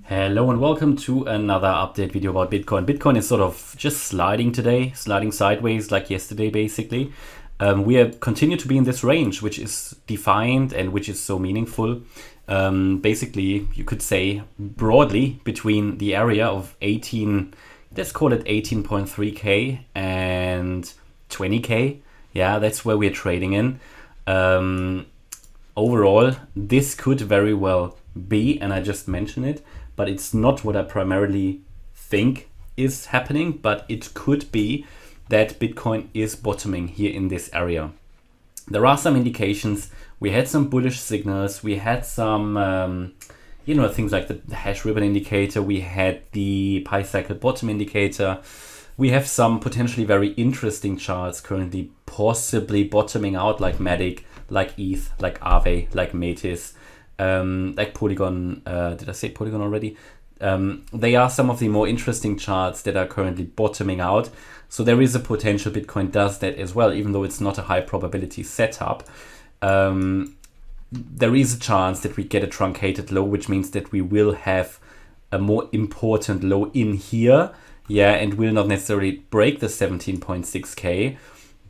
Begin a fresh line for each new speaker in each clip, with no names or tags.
Hello and welcome to another update video about Bitcoin. Bitcoin is sort of just sliding today, sliding sideways like yesterday basically. We have continued to be in this range, which is defined and which is so meaningful. Basically, you could say broadly between the area of 18, let's call it 18.3K and 20K. Yeah, that's where we're trading in. Overall, this could very well be, and I just mentioned it, but it's not what I primarily think is happening, but it could be that Bitcoin is bottoming here in this area. There are some indications. We had some bullish signals. We had some, things like the hash ribbon indicator. We had the pi cycle bottom indicator. We have some potentially very interesting charts currently possibly bottoming out, like Matic, like ETH, like Aave, like Metis, like Polygon. Did I say Polygon already? They are some of the more interesting charts that are currently bottoming out. So there is a potential Bitcoin does that as well, even though it's not a high probability setup. There is a chance that we get a truncated low, which means that we will have a more important low in here. Yeah, and will not necessarily break the 17.6K,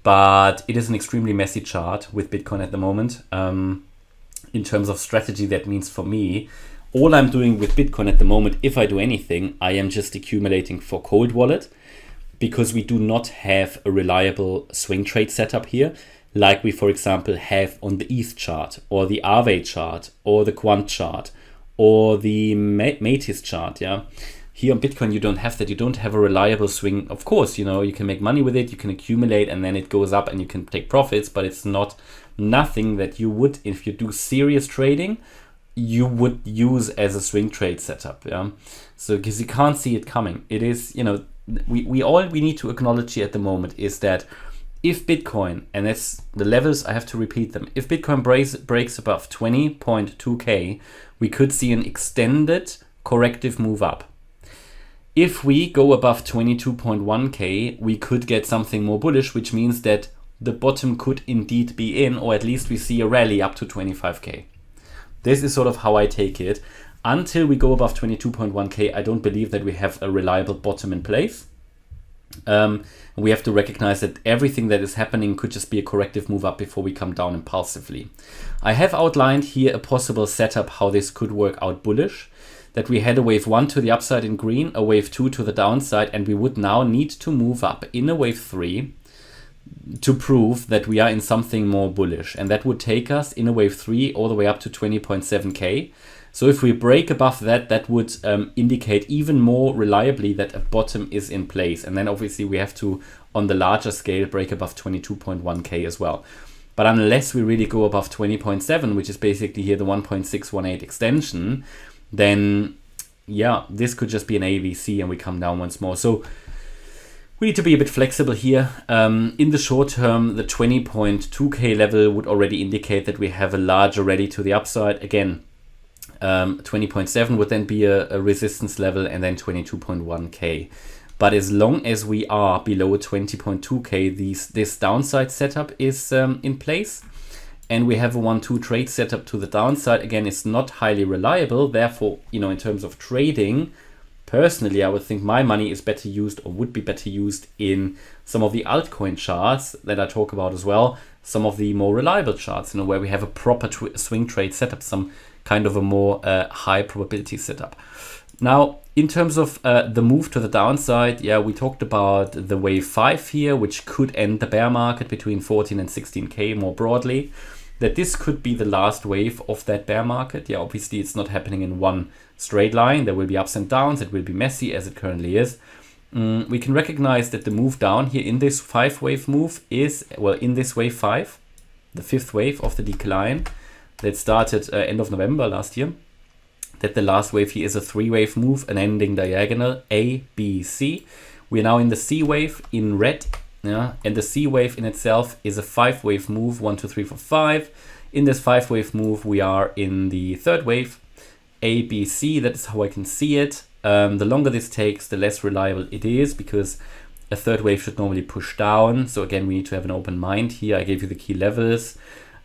but it is an extremely messy chart with Bitcoin at the moment. In terms of strategy, that means for me, all I'm doing with Bitcoin at the moment, if I do anything, I am just accumulating for cold wallet, because we do not have a reliable swing trade setup here, like we, for example, have on the ETH chart, or the Aave chart, or the Quant chart, or the Metis chart, yeah. Here on Bitcoin, you don't have that. You don't have a reliable swing. Of course, you can make money with it, you can accumulate, and then it goes up and you can take profits, but it's nothing that you would, if you do serious trading, you would use as a swing trade setup. Yeah. So because you can't see it coming. It is, we need to acknowledge here at the moment is that if Bitcoin, and that's the levels, I have to repeat them, if Bitcoin breaks above 20.2K, we could see an extended corrective move up. If we go above 22.1K, we could get something more bullish, which means that the bottom could indeed be in, or at least we see a rally up to 25K. This is sort of how I take it. Until we go above 22.1K, I don't believe that we have a reliable bottom in place. We have to recognize that everything that is happening could just be a corrective move up before we come down impulsively. I have outlined here a possible setup how this could work out bullish. That we had a wave 1 to the upside in green, a wave 2 to the downside, and we would now need to move up in a wave 3 to prove that we are in something more bullish. And that would take us in a wave 3 all the way up to 20.7K. So if we break above that, that would indicate even more reliably that a bottom is in place. And then obviously we have to, on the larger scale, break above 22.1K as well. But unless we really go above 20.7, which is basically here the 1.618 extension, then yeah, this could just be an AVC and we come down once more. So we need to be a bit flexible here. In the short term, the 20.2K level would already indicate that we have a larger rally to the upside. Again, 20.7 would then be a resistance level, and then 22.1K. But as long as we are below 20.2K, this downside setup is in place. And we have a 1-2 trade setup to the downside. Again, it's not highly reliable. Therefore, in terms of trading, personally, I would think my money is better used, or would be better used, in some of the altcoin charts that I talk about as well. Some of the more reliable charts, where we have a proper swing trade setup, some kind of a more high probability setup. Now, in terms of the move to the downside, yeah, we talked about the wave 5 here, which could end the bear market between 14 and 16K more broadly. That this could be the last wave of that bear market. Yeah, obviously it's not happening in one straight line. There will be ups and downs. It will be messy as it currently is. We can recognize that the move down here in this 5-wave move is, well, in this wave 5, the 5th wave of the decline that started end of November last year. That the last wave here is a 3-wave move, an ending diagonal A, B, C. We're now in the C wave in red. Yeah, and the C wave in itself is a 5-wave move, 1, 2, 3, 4, 5. In this 5-wave move, we are in the 3rd wave, A, B, C. That is how I can see it. The longer this takes, the less reliable it is, because a 3rd wave should normally push down. So again, we need to have an open mind here. I gave you the key levels.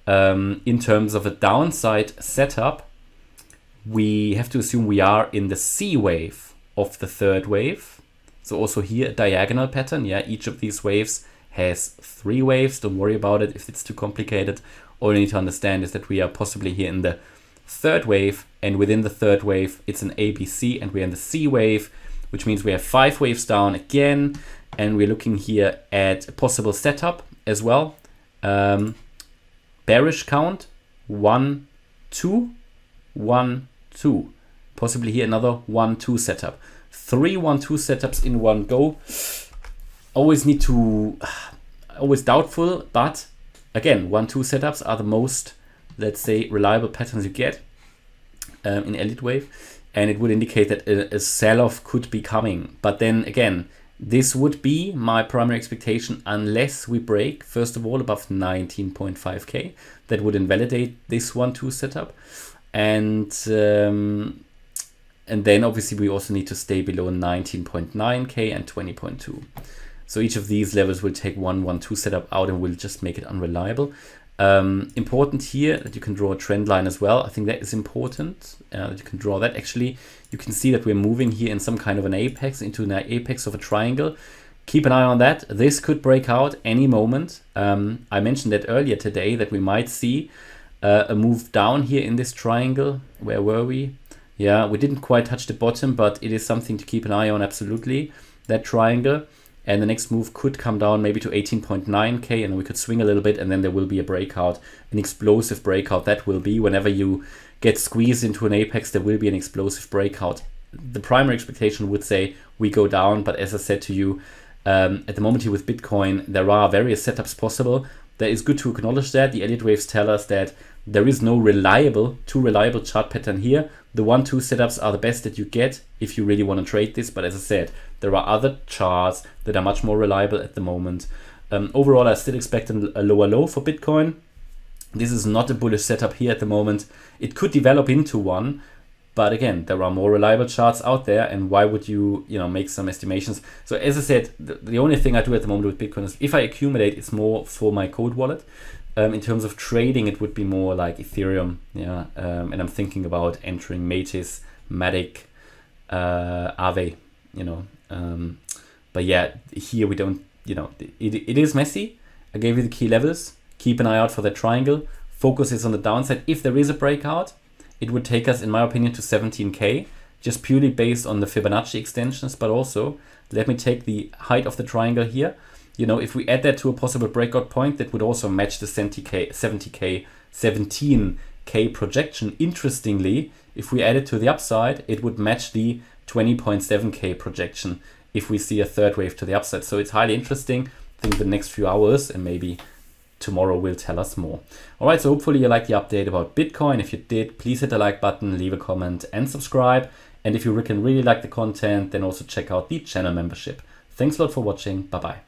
In terms of a downside setup, we have to assume we are in the C wave of the third wave. So also here a diagonal pattern. Yeah, each of these waves has 3 waves. Don't worry about it if it's too complicated. All you need to understand is that we are possibly here in the third wave, and within the third wave it's an ABC, and we're in the C wave, which means we have 5 waves down again, and we're looking here at a possible setup as well. Bearish count 1, 2, 1, 2. Possibly here another 1, 2 setup. 3 1, 2 setups in one go. Always doubtful, but again, 1, 2 setups are the most, let's say, reliable patterns you get in Elliott Wave, and it would indicate that a sell-off could be coming. But then again, this would be my primary expectation unless we break, first of all, above 19.5k. That would invalidate this 1, 2 setup, and then obviously we also need to stay below 19.9k and 20.2. So each of these levels will take 1, 1, 2 setup out and will just make it unreliable. Important here that you can draw a trend line as well. I think that is important that you can draw that. Actually, you can see that we're moving here in some kind of an apex, into an apex of a triangle. Keep an eye on that. This could break out any moment. I mentioned that earlier today that we might see a move down here in this triangle. Where were we? Yeah, we didn't quite touch the bottom, but it is something to keep an eye on, absolutely, that triangle. And the next move could come down maybe to 18.9k, and then we could swing a little bit, and then there will be a breakout, an explosive breakout. That will be whenever you get squeezed into an apex, there will be an explosive breakout. The primary expectation would say we go down, but as I said to you, at the moment here with Bitcoin, there are various setups possible. That is good to acknowledge that. The Elliott Waves tell us that there is no too reliable chart pattern here. The 1, 2 setups are the best that you get if you really want to trade this. But as I said, there are other charts that are much more reliable at the moment. Overall, I still expect a lower low for Bitcoin. This is not a bullish setup here at the moment. It could develop into one, but again, there are more reliable charts out there, and why would you make some estimations? So as I said, the only thing I do at the moment with Bitcoin is if I accumulate, it's more for my cold wallet. In terms of trading, it would be more like Ethereum, yeah. And I'm thinking about entering Metis, Matic, Aave, but yeah, here we don't, it is messy. I gave you the key levels. Keep an eye out for that triangle. Focus is on the downside. If there is a breakout, it would take us, in my opinion, to 17k, just purely based on the Fibonacci extensions. But also, let me take the height of the triangle here. If we add that to a possible breakout point, that would also match the 17k projection. Interestingly, if we add it to the upside, it would match the 20.7k projection if we see a third wave to the upside. So it's highly interesting. I think the next few hours and maybe tomorrow will tell us more. All right, so hopefully you liked the update about Bitcoin. If you did, please hit the like button, leave a comment and subscribe. And if you can really like the content, then also check out the channel membership. Thanks a lot for watching. Bye-bye.